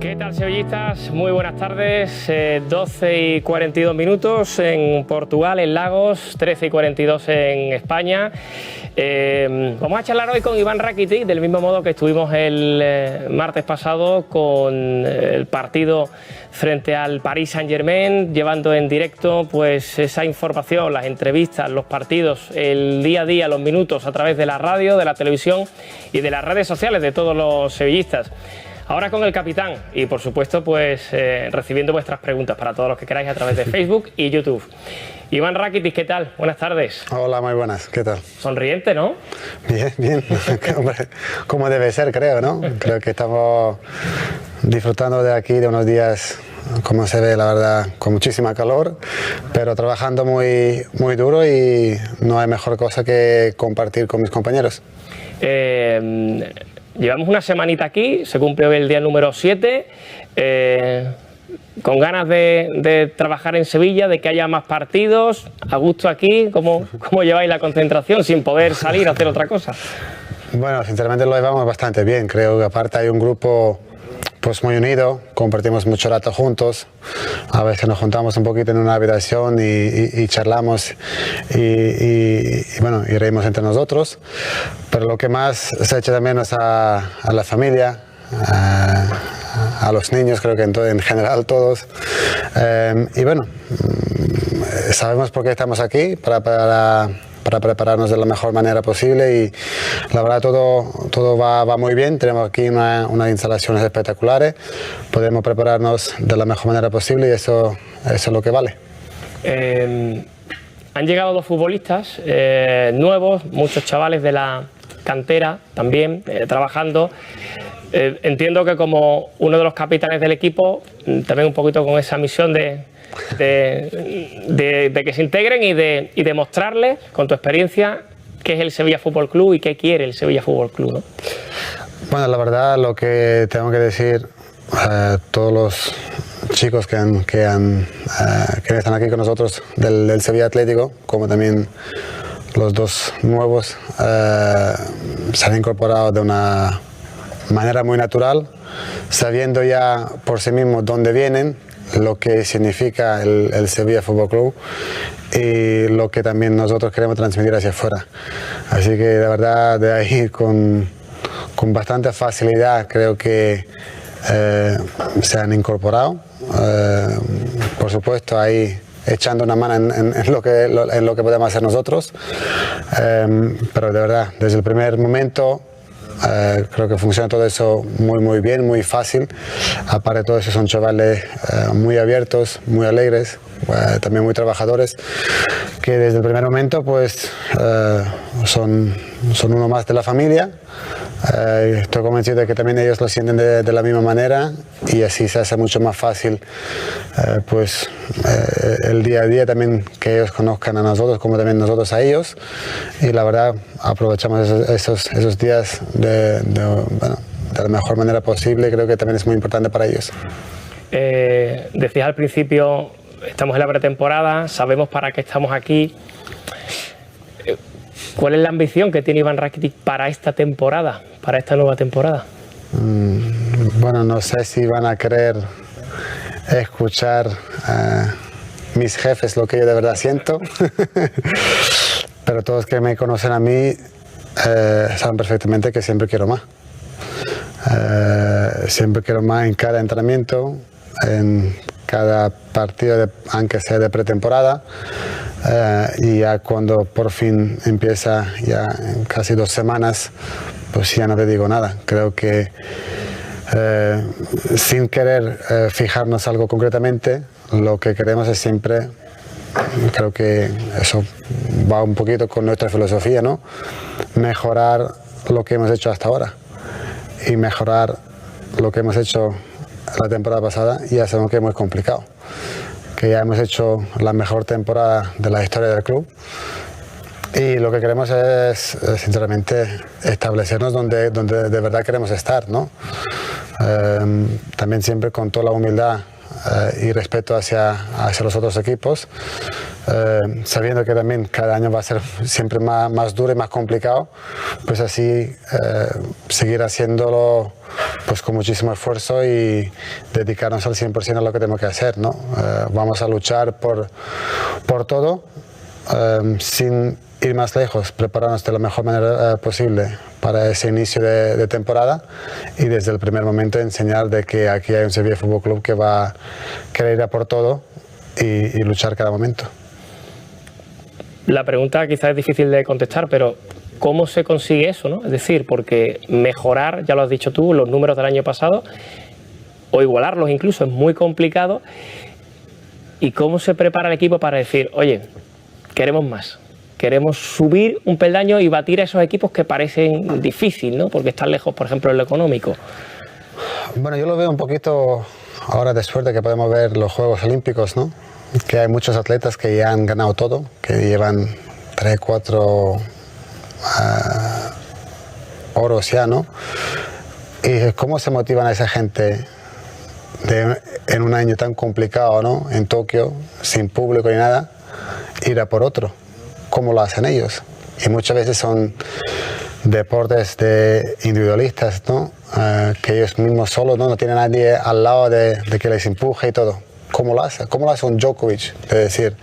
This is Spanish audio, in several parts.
¿Qué tal, sevillistas? Muy buenas tardes. 12 y 42 minutos en Portugal, en Lagos, 13 y 42 en España. Vamos a charlar hoy con Iván Rakitic, del mismo modo que estuvimos el martes pasado con el partido frente al Paris Saint-Germain, llevando en directo pues esa información, las entrevistas, los partidos, el día a día, los minutos a través de la radio, de la televisión y de las redes sociales de todos los sevillistas. Ahora con el capitán y, por supuesto, pues recibiendo vuestras preguntas para todos los que queráis a través de Facebook y YouTube. Iván Rakitic, ¿qué tal? Buenas tardes. Hola, muy buenas. ¿Qué tal? Sonriente, ¿no? Bien, bien. Como debe ser, creo, ¿no? Creo que estamos disfrutando de aquí, de unos días, como se ve, la verdad, con muchísima calor, pero trabajando muy duro y no hay mejor cosa que compartir con mis compañeros. Llevamos una semanita aquí, se cumple hoy el día número 7, con ganas de trabajar en Sevilla, de que haya más partidos, a gusto aquí. ¿Cómo lleváis la concentración sin poder salir a hacer otra cosa? Bueno, sinceramente lo llevamos bastante bien, creo que aparte hay un grupo pues muy unido, compartimos mucho rato juntos, a veces nos juntamos un poquito en una habitación y charlamos y reímos entre nosotros, pero lo que más se echa de menos a la familia, a los niños, creo que en general todos, y bueno, sabemos por qué estamos aquí, para prepararnos de la mejor manera posible y la verdad todo va muy bien. Tenemos aquí unas instalaciones espectaculares, podemos prepararnos de la mejor manera posible y eso es lo que vale. Han llegado dos futbolistas nuevos, muchos chavales de la cantera también trabajando. Entiendo que como uno de los capitanes del equipo, también un poquito con esa misión de que se integren y de mostrarles, con tu experiencia, qué es el Sevilla Fútbol Club y qué quiere el Sevilla Fútbol Club, ¿no? Bueno, la verdad, lo que tengo que decir a todos los chicos que están aquí con nosotros del Sevilla Atlético, como también los dos nuevos, se han incorporado de una manera muy natural, sabiendo ya por sí mismos dónde vienen, lo que significa el Sevilla Fútbol Club y lo que también nosotros queremos transmitir hacia afuera. Así que la verdad, de ahí con bastante facilidad creo que se han incorporado. Por supuesto, ahí echando una mano en lo que podemos hacer nosotros, pero de verdad, desde el primer momento creo que funciona todo eso muy bien, muy fácil. Aparte de todo eso, son chavales muy abiertos, muy alegres, también muy trabajadores, que desde el primer momento pues son uno más de la familia. Estoy convencido de que también ellos lo sienten de la misma manera y así se hace mucho más fácil el día a día, también que ellos conozcan a nosotros como también nosotros a ellos, y la verdad aprovechamos esos días de la mejor manera posible. Creo que también es muy importante para ellos. Decías al principio, estamos en la pretemporada, sabemos para qué estamos aquí. ¿Cuál es la ambición que tiene Iván Rakitic para esta temporada, para esta nueva temporada? Bueno, no sé si van a querer escuchar mis jefes lo que yo de verdad siento, pero todos que me conocen a mí saben perfectamente que siempre quiero más. Siempre quiero más en cada entrenamiento, en cada partido, aunque sea de pretemporada. Y ya cuando por fin empieza, ya en casi 2 semanas, pues ya no te digo nada. Creo que sin querer fijarnos algo concretamente, lo que queremos es siempre, creo que eso va un poquito con nuestra filosofía, ¿no? Mejorar lo que hemos hecho hasta ahora y mejorar lo que hemos hecho la temporada pasada. Ya sabemos que es muy complicado, que ya hemos hecho la mejor temporada de la historia del club y lo que queremos es sinceramente establecernos donde de verdad queremos estar, ¿no? También siempre con toda la humildad y respeto hacia los otros equipos, sabiendo que también cada año va a ser siempre más duro y más complicado, pues así seguir haciéndolo pues con muchísimo esfuerzo y dedicarnos al 100% a lo que tenemos que hacer, ¿no? Vamos a luchar por todo, sin ir más lejos, prepararnos de la mejor manera posible para ese inicio de temporada y desde el primer momento enseñar de que aquí hay un Sevilla Fútbol Club que va a querer ir a por todo y luchar cada momento. La pregunta quizás es difícil de contestar, pero ¿cómo se consigue eso, no? Es decir, porque mejorar, ya lo has dicho tú, los números del año pasado o igualarlos incluso es muy complicado. ¿Y cómo se prepara el equipo para decir, oye, queremos más? Queremos subir un peldaño y batir a esos equipos que parecen difícil, ¿no? Porque están lejos, por ejemplo, en lo económico. Bueno, yo lo veo un poquito ahora después de que podemos ver los Juegos Olímpicos, ¿no? Que hay muchos atletas que ya han ganado todo, que llevan 3, 4 oros ya, ¿no? Y cómo se motivan a esa gente en un año tan complicado, ¿no? En Tokio, sin público ni nada, ir a por otro. ¿Cómo lo hacen ellos? Y muchas veces son deportes de individualistas, ¿no? Que ellos mismos solos, ¿no? No tienen a nadie al lado de que les empuje y todo. ¿Cómo lo hace? ¿Cómo lo hace un Djokovic? Es decir,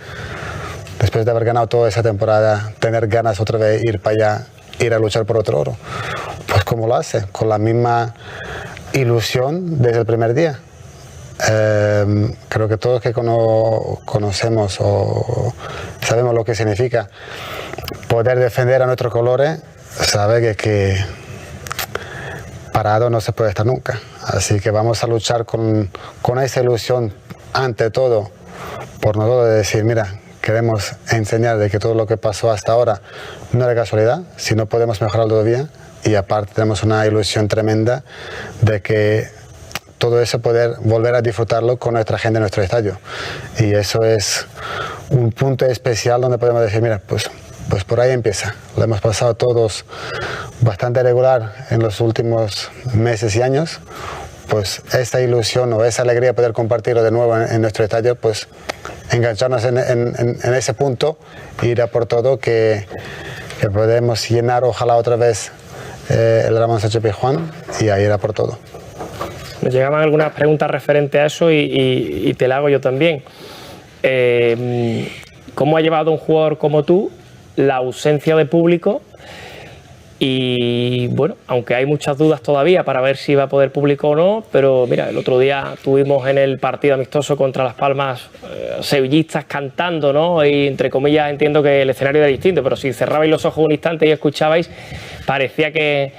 después de haber ganado toda esa temporada, tener ganas otra vez, ir para allá, ir a luchar por otro oro. Pues ¿cómo lo hace? Con la misma ilusión desde el primer día. Creo que todos que conocemos o sabemos lo que significa poder defender a nuestros colores, sabe que parado no se puede estar nunca. Así que vamos a luchar con esa ilusión ante todo por nosotros de decir, mira, queremos enseñar de que todo lo que pasó hasta ahora no era casualidad, si no podemos mejorarlo todavía, y aparte tenemos una ilusión tremenda de que todo eso poder volver a disfrutarlo con nuestra gente en nuestro estadio. Y eso es un punto especial donde podemos decir, mira, pues por ahí empieza. Lo hemos pasado todos bastante regular en los últimos meses y años. Pues esa ilusión o esa alegría de poder compartirlo de nuevo en nuestro estadio, pues engancharnos en ese punto e ir a por todo que podemos llenar ojalá otra vez el Ramón Sánchez Pizjuán y a ir a por todo. Nos llegaban algunas preguntas referentes a eso y te la hago yo también. ¿Cómo ha llevado un jugador como tú la ausencia de público? Y bueno, aunque hay muchas dudas todavía para ver si va a poder público o no, pero mira, el otro día tuvimos en el partido amistoso contra Las Palmas sevillistas cantando, ¿no? Y entre comillas entiendo que el escenario era distinto, pero si cerrabais los ojos un instante y escuchabais, parecía que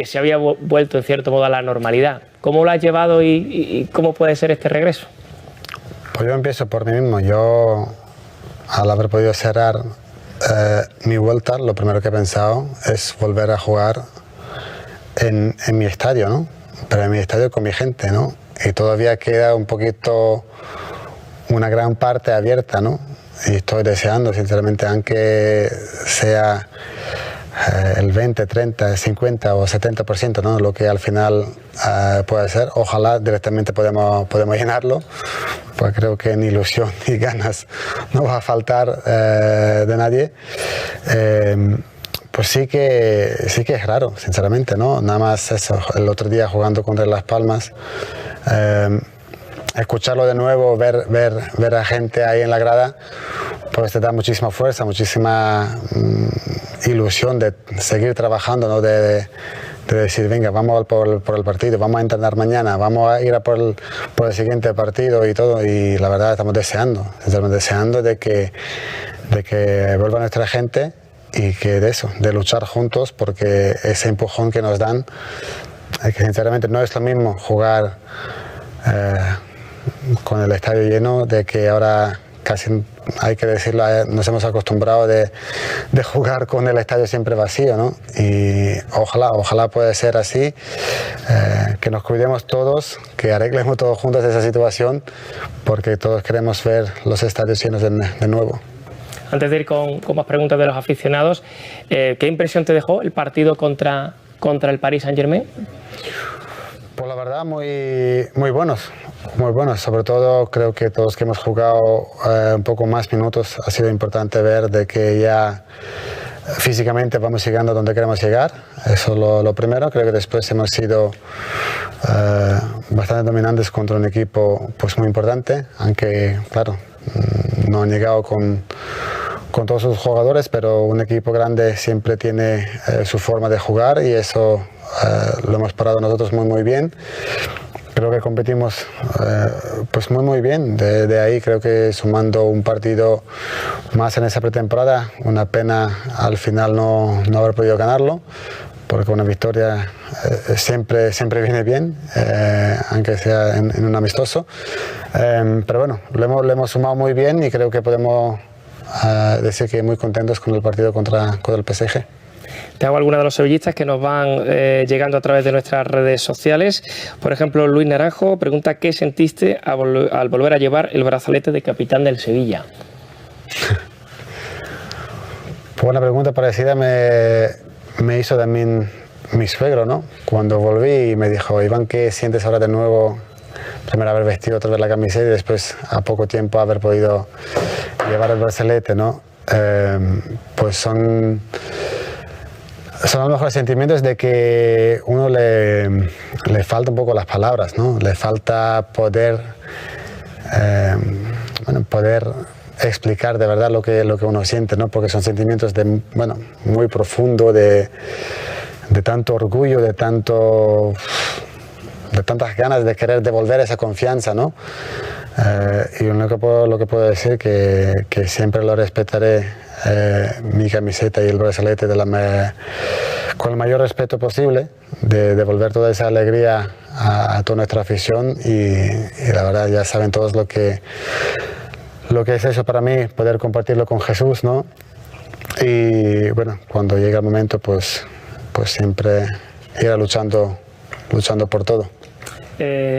se había vuelto en cierto modo a la normalidad. ¿Cómo lo has llevado y cómo puede ser este regreso? Pues yo empiezo por mí mismo. Yo, al haber podido cerrar mi vuelta, lo primero que he pensado es volver a jugar en mi estadio, ¿no? Pero en mi estadio con mi gente, ¿no? Y todavía queda un poquito, una gran parte abierta, ¿no? Y estoy deseando, sinceramente, aunque sea el 20, 30, 50 o 70%, ¿no? Lo que al final puede ser. Ojalá directamente podemos llenarlo, pues creo que ni ilusión ni ganas no va a faltar de nadie. Pues sí que es raro, sinceramente, ¿no? Nada más eso, el otro día jugando contra Las Palmas, escucharlo de nuevo, ver a gente ahí en la grada, pues te da muchísima fuerza, muchísima ilusión de seguir trabajando, ¿no? De decir, venga, vamos por el partido, vamos a entrenar mañana, vamos a ir a por el siguiente partido y todo. Y la verdad estamos deseando de que vuelva nuestra gente y que de luchar juntos, porque ese empujón que nos dan, que sinceramente no es lo mismo jugar con el estadio lleno, de que ahora casi, hay que decirlo, nos hemos acostumbrado de jugar con el estadio siempre vacío, ¿no? Y ojalá pueda ser así, que nos cuidemos todos, que arreglemos todos juntos esa situación, porque todos queremos ver los estadios llenos de nuevo. Antes de ir con más preguntas de los aficionados, ¿qué impresión te dejó el partido contra el Paris Saint-Germain? Pues la verdad muy buenos, sobre todo creo que todos los que hemos jugado un poco más minutos ha sido importante ver de que ya físicamente vamos llegando a donde queremos llegar, eso es lo primero. Creo que después hemos sido bastante dominantes contra un equipo pues muy importante, aunque claro, no han llegado con todos sus jugadores, pero un equipo grande siempre tiene su forma de jugar y eso lo hemos parado nosotros muy bien. Creo que competimos pues muy bien, de ahí creo que sumando un partido más en esa pretemporada, una pena al final no haber podido ganarlo, porque una victoria siempre viene bien, aunque sea en un amistoso, pero bueno, lo hemos sumado muy bien y creo que podemos decir que muy contentos con el partido contra el PSG. Te hago algunas de los sevillistas que nos van llegando a través de nuestras redes sociales. Por ejemplo, Luis Naranjo pregunta ¿qué sentiste al volver a llevar el brazalete de capitán del Sevilla? Pues una pregunta parecida me hizo también mi suegro, ¿no? Cuando volví y me dijo, Iván, ¿qué sientes ahora de nuevo? Primero haber vestido otra vez la camiseta y después a poco tiempo haber podido llevar el brazalete, ¿no? Pues son a lo mejor sentimientos de que uno le falta un poco las palabras, ¿no? Le falta poder explicar de verdad lo que uno siente, ¿no? Porque son sentimientos muy profundos, de tanto orgullo, de tantas ganas de querer devolver esa confianza, ¿no? Y lo que puedo decir que siempre lo respetaré, mi camiseta y el brazalete con el mayor respeto posible, de devolver toda esa alegría a toda nuestra afición y la verdad ya saben todos lo que es eso para mí, poder compartirlo con Jesús, ¿no? Y bueno, cuando llega el momento pues siempre ir luchando por todo.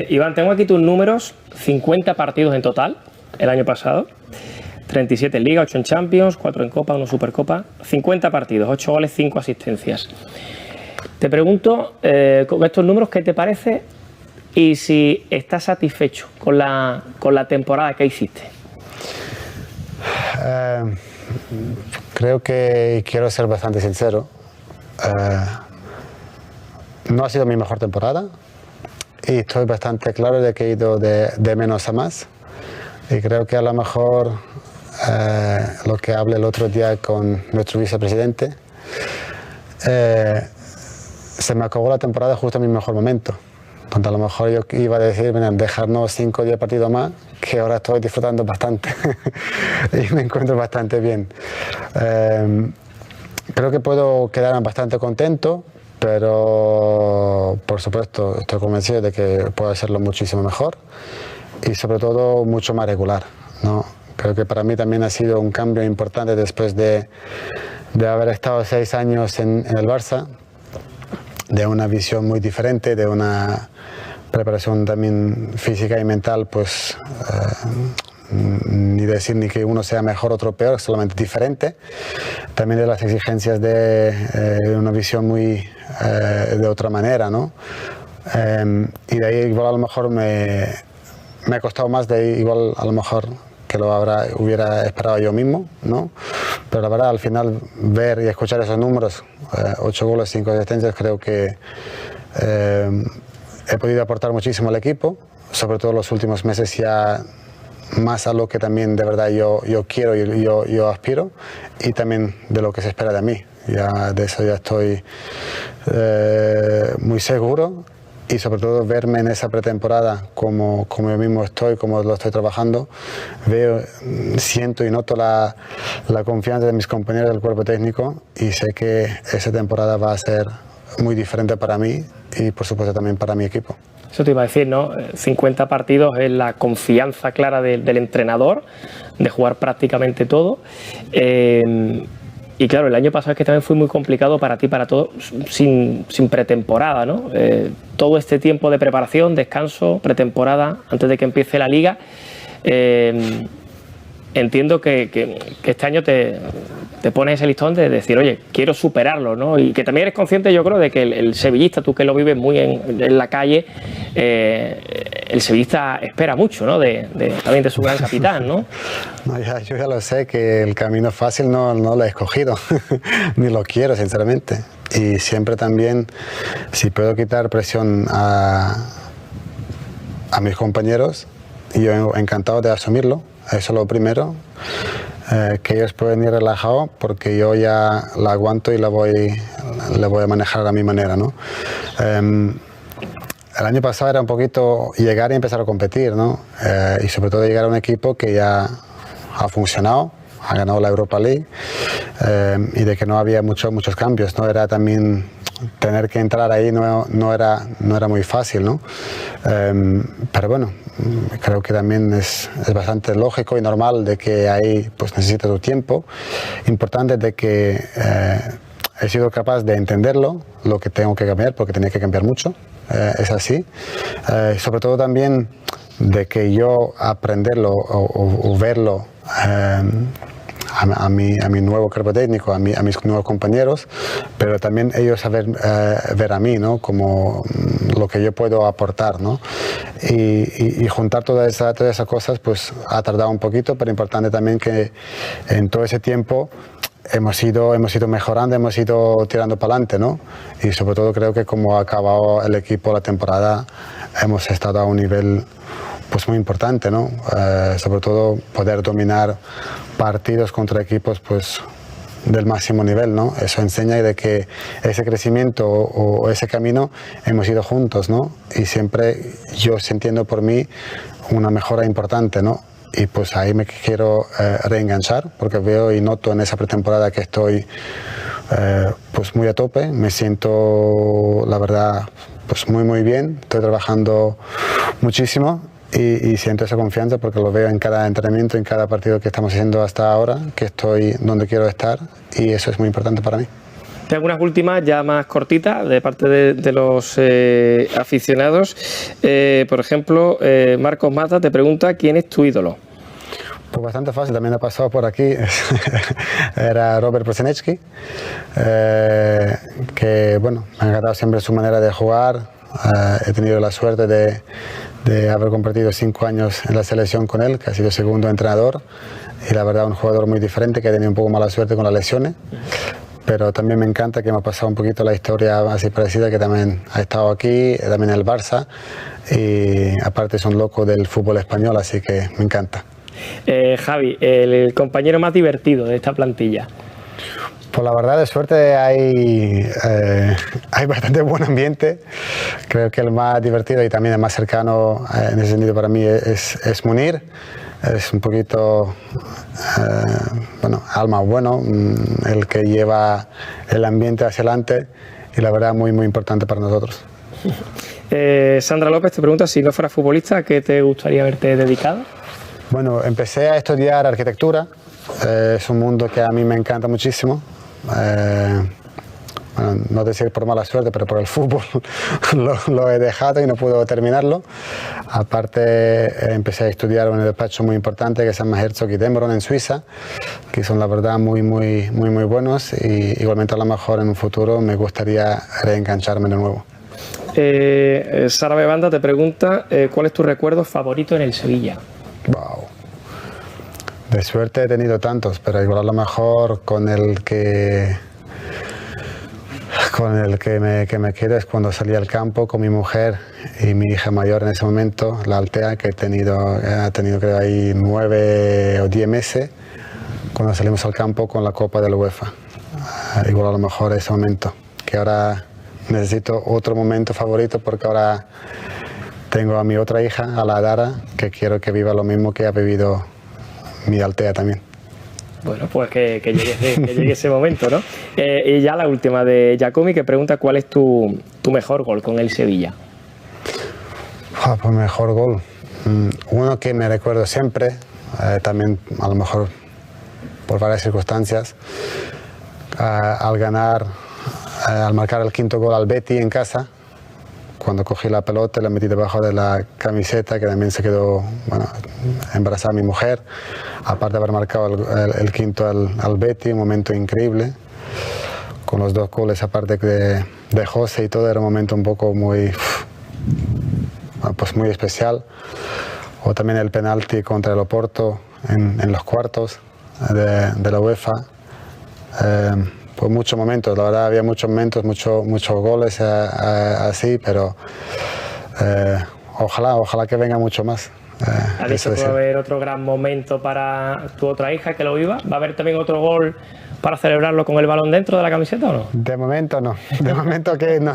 Iván, tengo aquí tus números, 50 partidos en total el año pasado, 37 en Liga, 8 en Champions, 4 en Copa, 1 en Supercopa, 50 partidos, 8 goles, 5 asistencias. Te pregunto, con estos números, ¿qué te parece? Y si estás satisfecho con la temporada que hiciste. Creo que quiero ser bastante sincero. No ha sido mi mejor temporada. Y estoy bastante claro de que he ido de menos a más. Y creo que a lo mejor lo que hablé el otro día con nuestro vicepresidente, se me acabó la temporada justo en mi mejor momento. Donde a lo mejor yo iba a decir, dejarnos 5 o 10 partidos más, que ahora estoy disfrutando bastante y me encuentro bastante bien. Creo que puedo quedarme bastante contento, pero por supuesto estoy convencido de que puedo hacerlo muchísimo mejor y sobre todo mucho más regular, ¿no? Creo que para mí también ha sido un cambio importante después de haber estado 6 años en el Barça, de una visión muy diferente, de una preparación también física y mental, pues ni decir ni que uno sea mejor otro peor, solamente diferente. También de las exigencias de una visión muy de otra manera, ¿no? Y de ahí igual a lo mejor me ha costado más de igual a lo mejor que hubiera esperado yo mismo, ¿no? Pero la verdad al final ver y escuchar esos números, 8 goles, 5 asistencias, creo que he podido aportar muchísimo al equipo, sobre todo en los últimos meses ya más a lo que también de verdad yo quiero y yo aspiro, y también de lo que se espera de mí. Ya de eso ya estoy muy seguro, y sobre todo verme en esa pretemporada como yo mismo estoy, como lo estoy trabajando, siento y noto la confianza de mis compañeros del cuerpo técnico, y sé que esa temporada va a ser muy diferente para mí y por supuesto también para mi equipo. Eso te iba a decir, ¿no? 50 partidos es la confianza clara del entrenador de jugar prácticamente todo. Y claro, el año pasado es que también fue muy complicado para ti, para todos, sin pretemporada, ¿no? Todo este tiempo de preparación, descanso, pretemporada, antes de que empiece la Liga. entiendo que este año te pones ese listón de decir, oye, quiero superarlo, ¿no? Y que también eres consciente, yo creo, de que el sevillista, tú que lo vives muy en la calle, el sevillista espera mucho, ¿no? También de su gran capitán, ¿no? No, yo ya lo sé, que el camino fácil no lo he escogido, ni lo quiero, sinceramente. Y siempre también, si puedo quitar presión a mis compañeros, yo encantado de asumirlo, eso es lo primero. Que ellos pueden ir relajados porque yo ya la aguanto y la voy a manejar a mi manera, ¿no? El año pasado era un poquito llegar y empezar a competir, ¿no? Y sobre todo llegar a un equipo que ya ha funcionado, ha ganado la Europa League, y de que no había muchos cambios, ¿no? Era también tener que entrar ahí no era muy fácil, ¿no? Pero bueno, creo que también es bastante lógico y normal de que ahí pues necesita tu tiempo. Importante de que he sido capaz de entenderlo, lo que tengo que cambiar, porque tenía que cambiar mucho, es así. Sobre todo también de que yo aprenderlo o verlo a mi nuevo cuerpo técnico, a mis nuevos compañeros, pero también ellos ver a mí, ¿no? Como lo que yo puedo aportar, ¿no? Y juntar todas esas cosas pues ha tardado un poquito, pero importante también que en todo ese tiempo hemos ido mejorando, hemos ido tirando para adelante, ¿no? Y sobre todo creo que como ha acabado el equipo la temporada, hemos estado a un nivel pues muy importante, ¿no? Sobre todo poder dominar partidos contra equipos pues del máximo nivel, ¿no? Eso enseña de que ese crecimiento o ese camino hemos ido juntos, ¿no? Y siempre yo sintiendo por mí una mejora importante, ¿no? Y pues ahí me quiero reenganchar porque veo y noto en esa pretemporada que estoy pues muy a tope, me siento la verdad pues muy bien, estoy trabajando muchísimo y siento esa confianza porque lo veo en cada entrenamiento, en cada partido que estamos haciendo hasta ahora, que estoy donde quiero estar y eso es muy importante para mí. Tengo unas últimas ya más cortitas de parte de los aficionados. Por ejemplo, Marcos Mata te pregunta ¿quién es tu ídolo? Pues bastante fácil, también ha pasado por aquí, era Robert Prosinecki, que bueno, me ha encantado siempre su manera de jugar, he tenido la suerte de haber compartido 5 años en la selección con él, que ha sido segundo entrenador, y la verdad un jugador muy diferente, que ha tenido un poco mala suerte con las lesiones, pero también me encanta que me ha pasado un poquito la historia así parecida, que también ha estado aquí, también en el Barça, y aparte es un loco del fútbol español, así que me encanta. Javi, el compañero más divertido de esta plantilla. Pues la verdad, de suerte hay bastante buen ambiente. Creo que el más divertido y también el más cercano en ese sentido para mí es Munir. Es un poquito, alma bueno, el que lleva el ambiente hacia adelante y la verdad muy importante para nosotros. Sandra López te pregunta si no fueras futbolista, ¿a qué te gustaría haberte dedicado? Bueno, empecé a estudiar arquitectura, es un mundo que a mí me encanta muchísimo. No decir por mala suerte, pero por el fútbol lo he dejado y no puedo terminarlo. Aparte, empecé a estudiar en un despacho muy importante que se llama Herzog y Demron en Suiza, que son la verdad muy buenos y igualmente a lo mejor en un futuro me gustaría reengancharme de nuevo. Sara Bebanda te pregunta ¿cuál es tu recuerdo favorito en el Sevilla? Wow. De suerte he tenido tantos, pero igual a lo mejor con el que me quedo es cuando salí al campo con mi mujer y mi hija mayor en ese momento, la Altea, que ha tenido creo ahí 9 o 10 meses, cuando salimos al campo con la Copa de la UEFA. Igual a lo mejor ese momento, que ahora necesito otro momento favorito porque ahora tengo a mi otra hija, a la Dara, que quiero que viva lo mismo que ha vivido mi Altea también. Bueno, pues que llegue ese momento, ¿no? Y ya la última de Giacomi, que pregunta cuál es tu mejor gol con el Sevilla. Pues mejor gol. Uno que me recuerdo siempre, también a lo mejor por varias circunstancias, al marcar el 5.º gol al Betis en casa, cuando cogí la pelota la metí debajo de la camiseta, que también se quedó, bueno, embarazada mi mujer, aparte de haber marcado el quinto al Betis, un momento increíble, con los 2 goles aparte de José y todo, era un momento un poco muy, pues muy especial. O también el penalti contra el Oporto en los cuartos de la UEFA. Pues muchos momentos, la verdad había muchos momentos, muchos goles así, pero ojalá que venga mucho más. ¿Has dicho que va a haber otro gran momento para tu otra hija que lo viva? ¿Va a haber también otro gol para celebrarlo con el balón dentro de la camiseta o no? De momento no, de momento que no,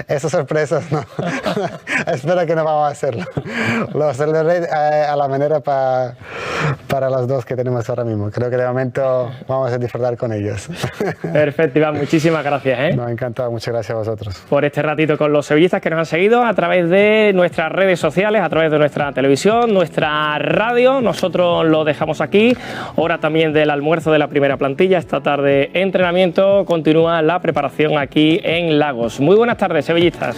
esas sorpresas no. Espero que no vamos a hacerlo. Lo celebraré a la manera para las 2 que tenemos ahora mismo. Creo que de momento vamos a disfrutar con ellos. Perfecto, Iván, muchísimas gracias. Me ha encantado, muchas gracias a vosotros. Por este ratito con los sevillistas que nos han seguido a través de nuestras redes sociales, a través de nuestra televisión, nuestra radio. Nosotros lo dejamos aquí. Hora también del almuerzo de la primera plantilla. Esta tarde entrenamiento, continúa la preparación aquí en Lagos. Muy buenas tardes, sevillistas.